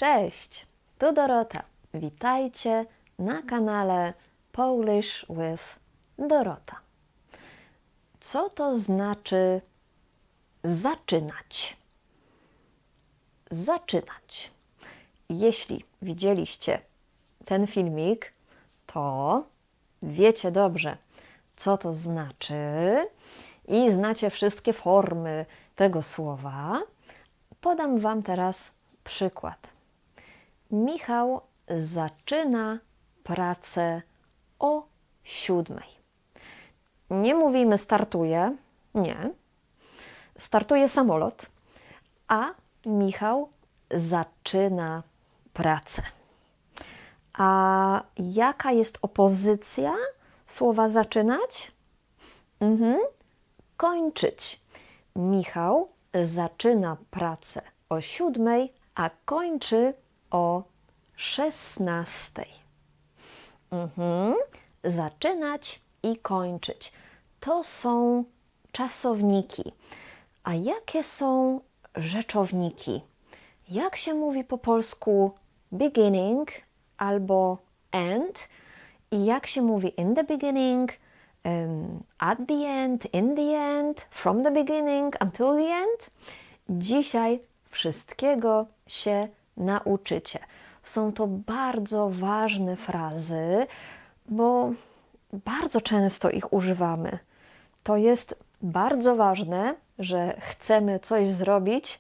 Cześć, tu Dorota. Witajcie na kanale Polish with Dorota. Co to znaczy zaczynać? Zaczynać. Jeśli widzieliście ten filmik, to wiecie dobrze, co to znaczy i znacie wszystkie formy tego słowa. Podam Wam teraz przykład. Michał zaczyna pracę o 7. Nie mówimy startuje, nie. Startuje samolot, a Michał zaczyna pracę. A jaka jest opozycja słowa zaczynać? Kończyć. Michał zaczyna pracę o 7, a kończy o 16. Zaczynać i kończyć. To są czasowniki. A jakie są rzeczowniki? Jak się mówi po polsku beginning albo end? I jak się mówi in the beginning, at the end, in the end, from the beginning until the end? Dzisiaj wszystkiego się nauczycie. Są to bardzo ważne frazy, bo bardzo często ich używamy. To jest bardzo ważne, że chcemy coś zrobić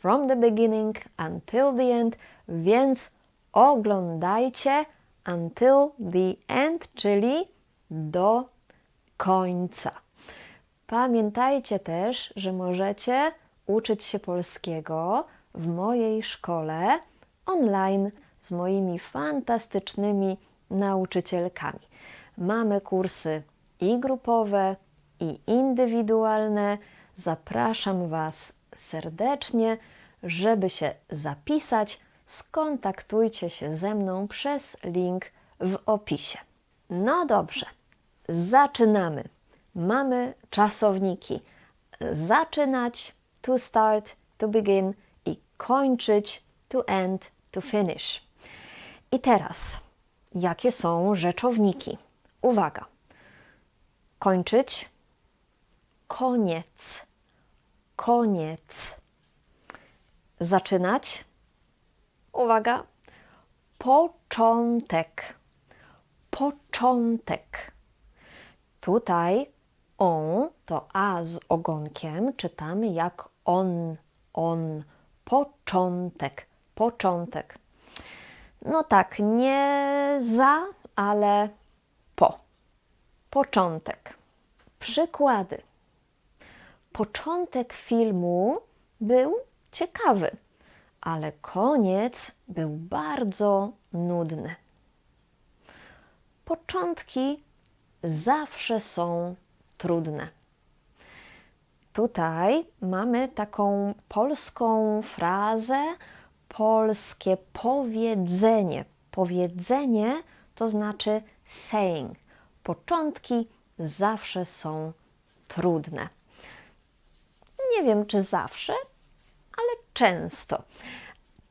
from the beginning until the end, więc oglądajcie until the end, czyli do końca. Pamiętajcie też, że możecie uczyć się polskiego w mojej szkole online z moimi fantastycznymi nauczycielkami. Mamy kursy i grupowe, i indywidualne. Zapraszam Was serdecznie, żeby się zapisać. Skontaktujcie się ze mną przez link w opisie. No dobrze, zaczynamy. Mamy czasowniki. Zaczynać, to start, to begin i kończyć, to end, to finish. I teraz, jakie są rzeczowniki? Uwaga. Kończyć, koniec, koniec. Zaczynać, uwaga, początek, początek. Tutaj on to a z ogonkiem czytamy jak on, początek, początek. No tak, nie za, ale po. Początek. Przykłady. Początek filmu był ciekawy, ale koniec był bardzo nudny. Początki zawsze są trudne. Tutaj mamy taką polską frazę, polskie powiedzenie. Powiedzenie to znaczy saying. Początki zawsze są trudne. Nie wiem, czy zawsze, ale często.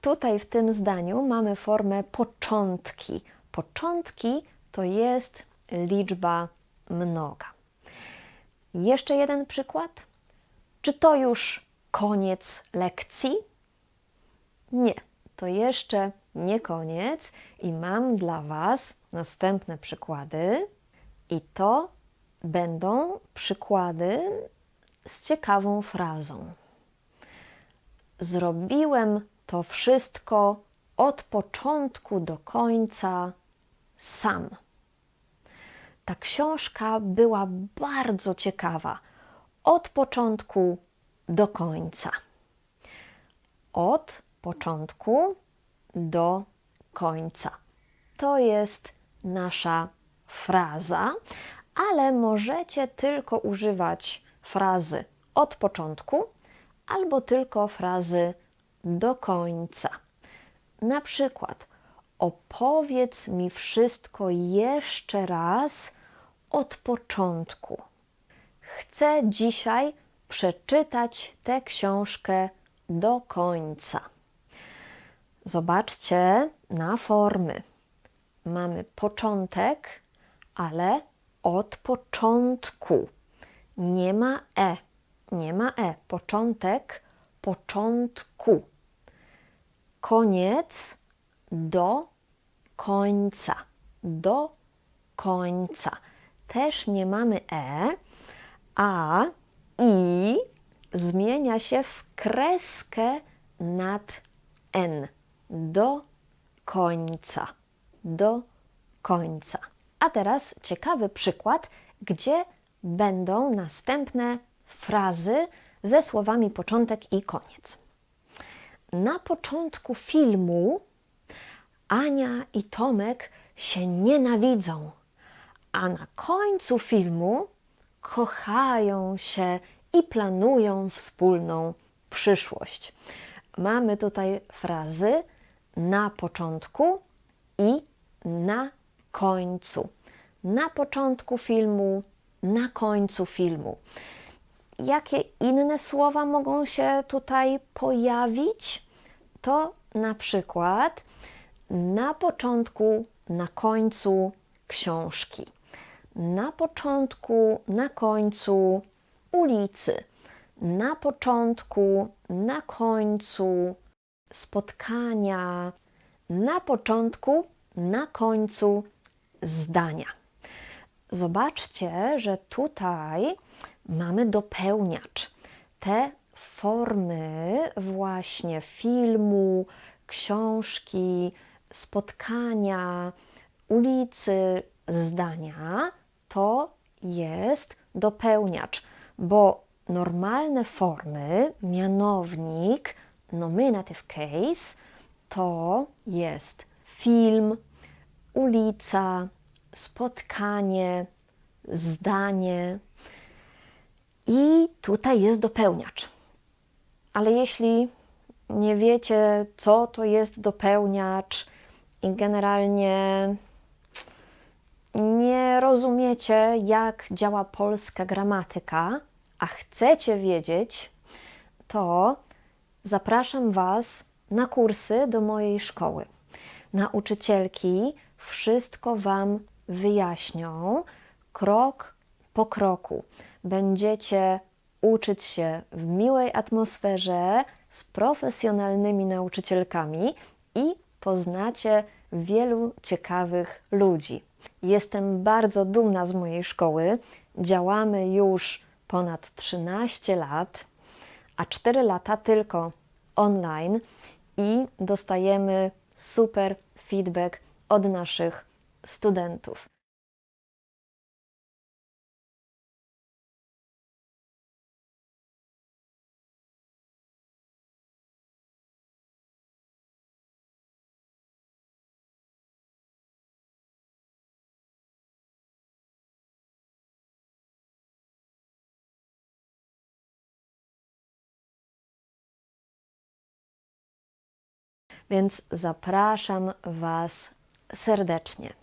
Tutaj w tym zdaniu mamy formę początki. Początki to jest liczba mnoga. Jeszcze jeden przykład. Czy to już koniec lekcji? Nie, to jeszcze nie koniec i mam dla Was następne przykłady. I to będą przykłady z ciekawą frazą. Zrobiłem to wszystko od początku do końca sam. Ta książka była bardzo ciekawa. Od początku do końca. Od początku do końca. To jest nasza fraza, ale możecie tylko używać frazy od początku albo tylko frazy do końca. Na przykład opowiedz mi wszystko jeszcze raz od początku. Chcę dzisiaj przeczytać tę książkę do końca. Zobaczcie na formy. Mamy początek, ale od początku. Nie ma e. Nie ma e. Początek, początku. Koniec, do końca. Do końca. Też nie mamy e, a i zmienia się w kreskę nad n. Do końca. Do końca. A teraz ciekawy przykład, gdzie będą następne frazy ze słowami początek i koniec. Na początku filmu Ania i Tomek się nienawidzą, a na końcu filmu kochają się i planują wspólną przyszłość. Mamy tutaj frazy na początku i na końcu. Na początku filmu, na końcu filmu. Jakie inne słowa mogą się tutaj pojawić? To na przykład na początku, na końcu książki. Na początku, na końcu ulicy. Na początku, na końcu spotkania. Na początku, na końcu zdania. Zobaczcie, że tutaj mamy dopełniacz. Te formy właśnie filmu, książki, spotkania, ulicy, zdania to jest dopełniacz, bo normalne formy, mianownik, nominative case, to jest film, ulica, spotkanie, zdanie i tutaj jest dopełniacz. Ale jeśli nie wiecie, co to jest dopełniacz i generalnie nie rozumiecie, jak działa polska gramatyka, a chcecie wiedzieć, to zapraszam Was na kursy do mojej szkoły. Nauczycielki wszystko Wam wyjaśnią krok po kroku. Będziecie uczyć się w miłej atmosferze z profesjonalnymi nauczycielkami i poznacie wielu ciekawych ludzi. Jestem bardzo dumna z mojej szkoły. Działamy już ponad 13 lat, a 4 lata tylko online i dostajemy super feedback od naszych studentów. Więc zapraszam Was serdecznie.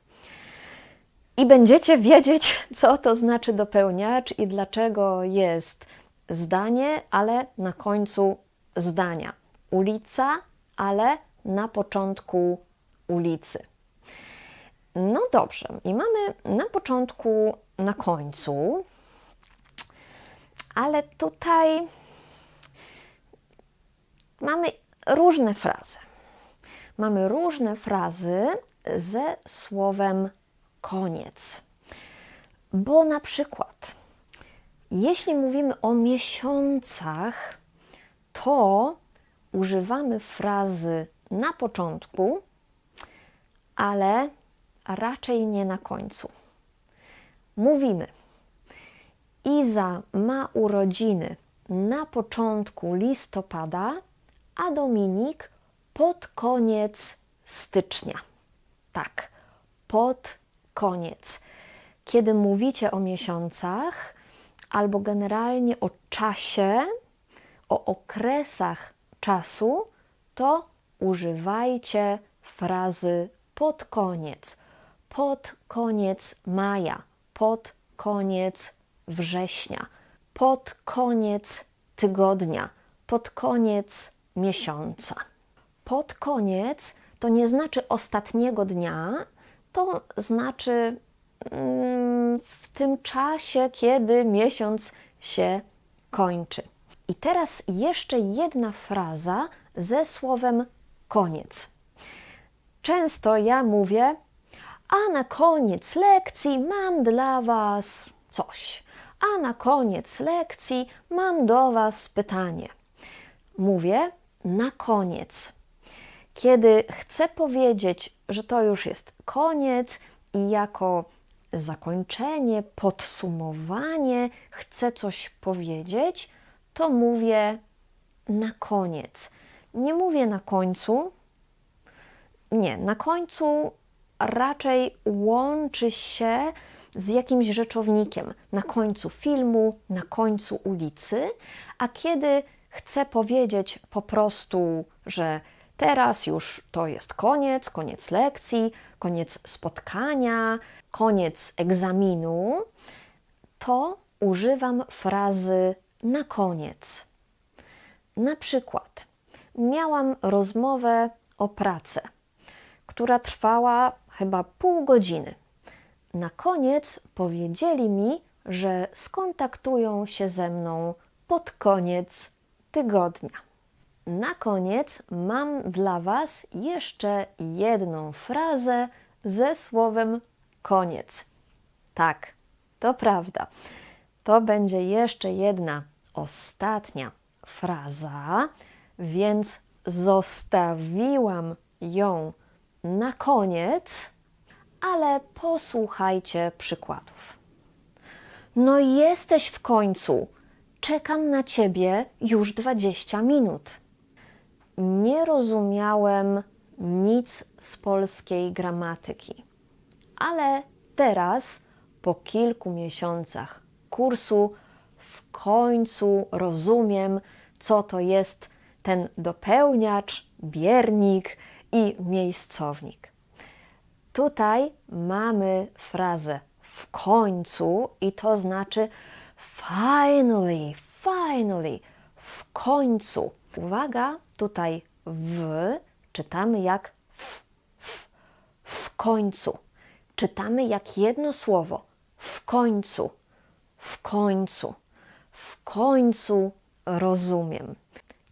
I będziecie wiedzieć, co to znaczy dopełniacz i dlaczego jest zdanie, ale na końcu zdania. Ulica, ale na początku ulicy. No dobrze, i mamy na początku, na końcu, ale tutaj mamy różne frazy. Mamy różne frazy ze słowem koniec. Bo na przykład, jeśli mówimy o miesiącach, to używamy frazy na początku, ale raczej nie na końcu. Mówimy: Iza ma urodziny na początku listopada, a Dominik pod koniec stycznia. Tak, pod koniec. Kiedy mówicie o miesiącach albo generalnie o czasie, o okresach czasu, to używajcie frazy pod koniec maja, pod koniec września, pod koniec tygodnia, pod koniec miesiąca. pod koniec to nie znaczy ostatniego dnia, to znaczy w tym czasie, kiedy miesiąc się kończy. I teraz jeszcze jedna fraza ze słowem koniec. Często ja mówię, a na koniec lekcji mam dla Was coś. A na koniec lekcji mam do Was pytanie. Mówię na koniec. Kiedy chcę powiedzieć, że to już jest koniec i jako zakończenie, podsumowanie chcę coś powiedzieć, to mówię na koniec. Nie mówię na końcu. Nie, na końcu raczej łączy się z jakimś rzeczownikiem. Na końcu filmu, na końcu ulicy, a kiedy chcę powiedzieć po prostu, że teraz już to jest koniec, koniec lekcji, koniec spotkania, koniec egzaminu, to używam frazy na koniec. Na przykład miałam rozmowę o pracę, która trwała chyba pół godziny. Na koniec powiedzieli mi, że skontaktują się ze mną pod koniec tygodnia. Na koniec mam dla Was jeszcze jedną frazę ze słowem koniec. Tak, to prawda. To będzie jeszcze jedna ostatnia fraza, więc zostawiłam ją na koniec, ale posłuchajcie przykładów. No jesteś w końcu. Czekam na Ciebie już 20 minut. Nie rozumiałem nic z polskiej gramatyki, ale teraz, po kilku miesiącach kursu, w końcu rozumiem, co to jest ten dopełniacz, biernik i miejscownik. Tutaj mamy frazę w końcu i to znaczy finally, finally, w końcu. Uwaga, tutaj w czytamy jak w końcu. Czytamy jak jedno słowo. W końcu, w końcu, w końcu rozumiem.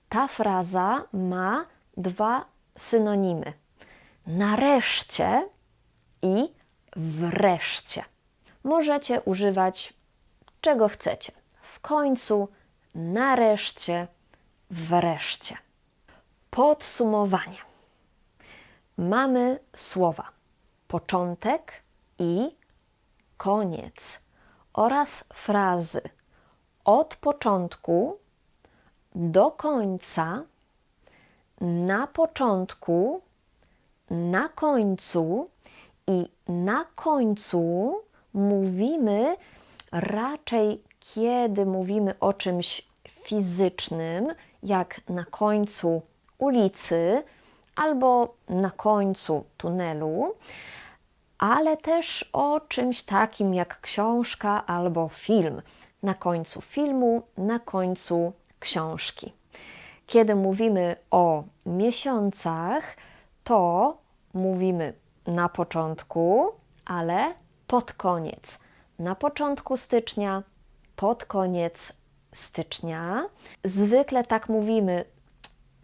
Ta fraza ma dwa synonimy. Nareszcie i wreszcie. Możecie używać czego chcecie. W końcu, nareszcie, wreszcie. Podsumowanie. Mamy słowa początek i koniec oraz frazy od początku do końca, na początku, na końcu i na końcu mówimy raczej, kiedy mówimy o czymś fizycznym, jak na końcu ulicy albo na końcu tunelu, ale też o czymś takim jak książka albo film. Na końcu filmu, na końcu książki. Kiedy mówimy o miesiącach, to mówimy na początku, ale pod koniec. Na początku stycznia, pod koniec stycznia. Zwykle tak mówimy.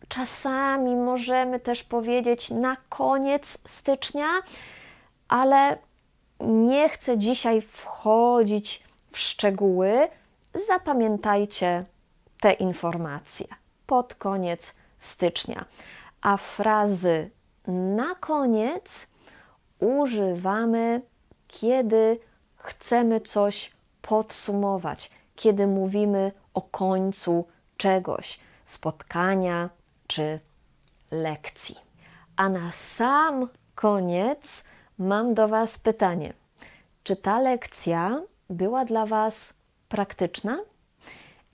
Czasami możemy też powiedzieć na koniec stycznia, ale nie chcę dzisiaj wchodzić w szczegóły. Zapamiętajcie te informacje. Pod koniec stycznia. A frazy na koniec używamy, kiedy chcemy coś podsumować, kiedy mówimy o końcu czegoś, spotkania czy lekcji. A na sam koniec mam do Was pytanie. Czy ta lekcja była dla Was praktyczna?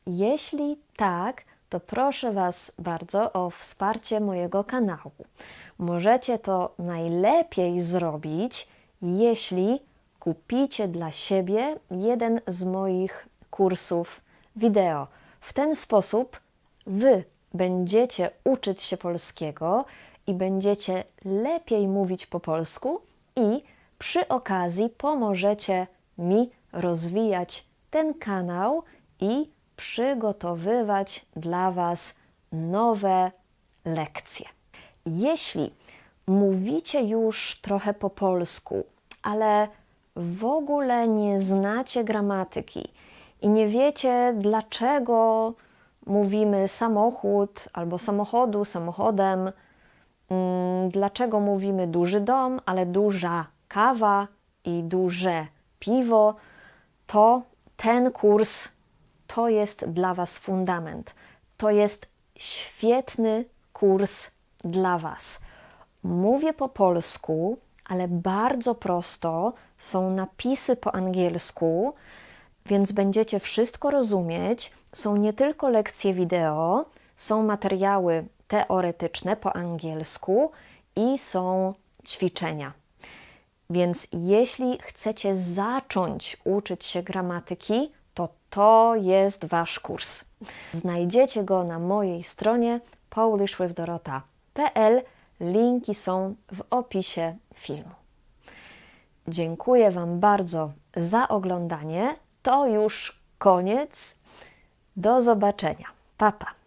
Jeśli tak, to proszę Was bardzo o wsparcie mojego kanału. Możecie to najlepiej zrobić, jeśli kupicie dla siebie jeden z moich kursów wideo. W ten sposób Wy będziecie uczyć się polskiego i będziecie lepiej mówić po polsku i przy okazji pomożecie mi rozwijać ten kanał i przygotowywać dla Was nowe lekcje. Jeśli mówicie już trochę po polsku, ale w ogóle nie znacie gramatyki i nie wiecie, dlaczego mówimy samochód albo samochodu, samochodem, dlaczego mówimy duży dom, ale duża kawa i duże piwo, to ten kurs to jest dla Was fundament. To jest świetny kurs dla Was. Mówię po polsku, ale bardzo prosto, są napisy po angielsku, więc będziecie wszystko rozumieć. Są nie tylko lekcje wideo, są materiały teoretyczne po angielsku i są ćwiczenia. Więc jeśli chcecie zacząć uczyć się gramatyki, to jest Wasz kurs. Znajdziecie go na mojej stronie polishwithdorota.pl. Linki są w opisie filmu. Dziękuję Wam bardzo za oglądanie. To już koniec. Do zobaczenia. Pa, pa.